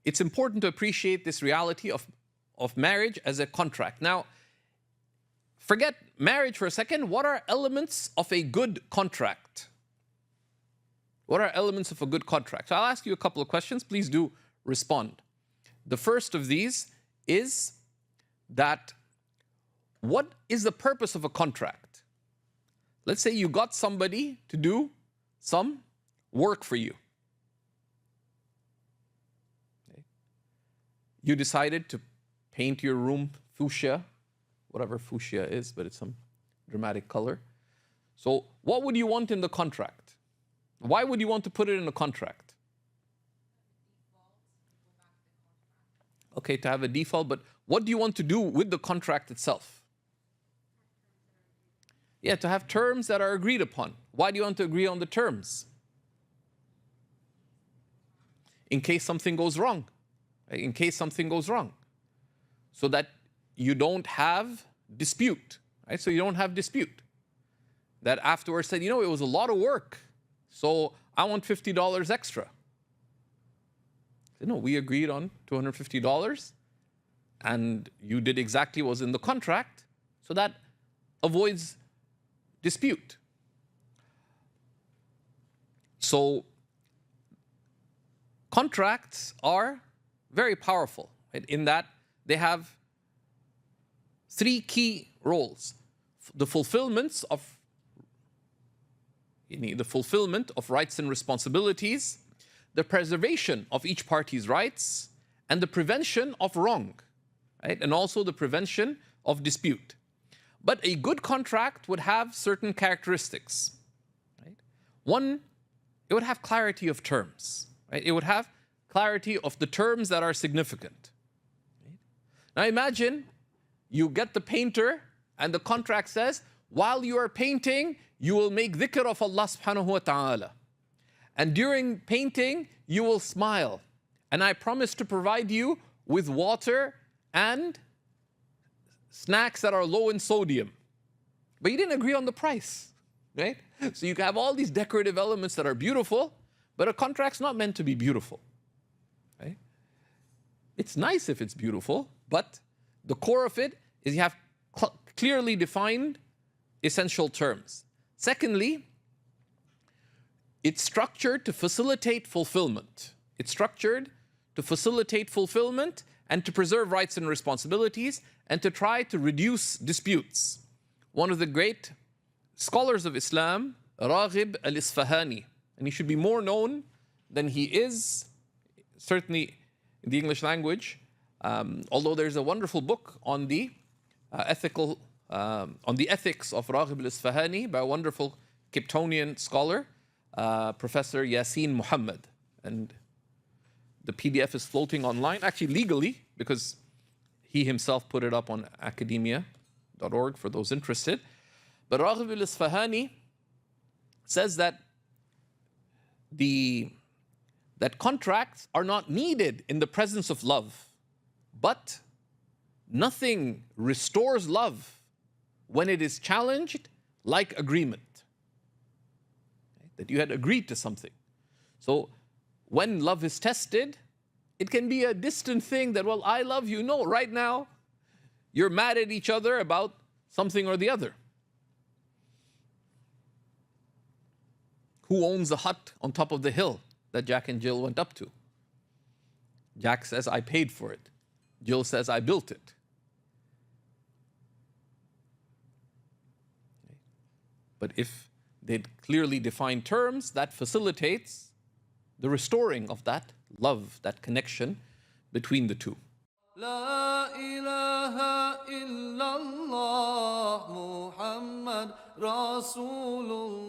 it's important to appreciate this reality of marriage as a contract. Now, forget marriage for a second. What are elements of a good contract? What are elements of a good contract? So I'll ask you a couple of questions. Please do respond. The first of these is that what is the purpose of a contract? Let's say you got somebody to do some work for you. Okay. You decided to paint your room fuchsia, whatever fuchsia is, but it's some dramatic color. So what would you want in the contract? Why would you want to put it in a contract? Okay, to have a default, but what do you want to do with the contract itself? Yeah, to have terms that are agreed upon. Why do you want to agree on the terms? In case something goes wrong. In case something goes wrong. So that you don't have dispute. Right? So you don't have dispute. That afterwards said, it was a lot of work. So I want $50 extra. No, we agreed on $250 and you did exactly what was in the contract, so that avoids dispute. So contracts are very powerful, right, in that they have three key roles. The fulfillment of rights and responsibilities, the preservation of each party's rights, and the prevention of wrong, right? And also the prevention of dispute. But a good contract would have certain characteristics, right? One, it would have clarity of terms, right? It would have clarity of the terms that are significant. Right? Now imagine you get the painter and the contract says, while you are painting, you will make dhikr of Allah subhanahu wa ta'ala. And during painting, you will smile. And I promise to provide you with water and snacks that are low in sodium. But you didn't agree on the price, right? So you can have all these decorative elements that are beautiful, but a contract's not meant to be beautiful, right? It's nice if it's beautiful, but the core of it is you have clearly defined essential terms. Secondly, it's structured to facilitate fulfillment. It's structured to facilitate fulfillment and to preserve rights and responsibilities and to try to reduce disputes. One of the great scholars of Islam, Raghib al-Isfahani, and he should be more known than he is, certainly in the English language, although there's a wonderful book on the ethics of Raghib al-Isfahani by a wonderful Kiptonian scholar, Professor Yasin Muhammad, and the PDF is floating online, actually legally, because he himself put it up on academia.org for those interested. But Raghib al-Isfahani says that contracts are not needed in the presence of love, but nothing restores love when it is challenged like agreement. That you had agreed to something. So when love is tested, it can be a distant thing that, well, I love you. No, right now, you're mad at each other about something or the other. Who owns the hut on top of the hill that Jack and Jill went up to? Jack says, I paid for it. Jill says, I built it. But if they'd clearly defined terms, that facilitates the restoring of that love, that connection between the two. La ilaha illallah Muhammad Rasulullah.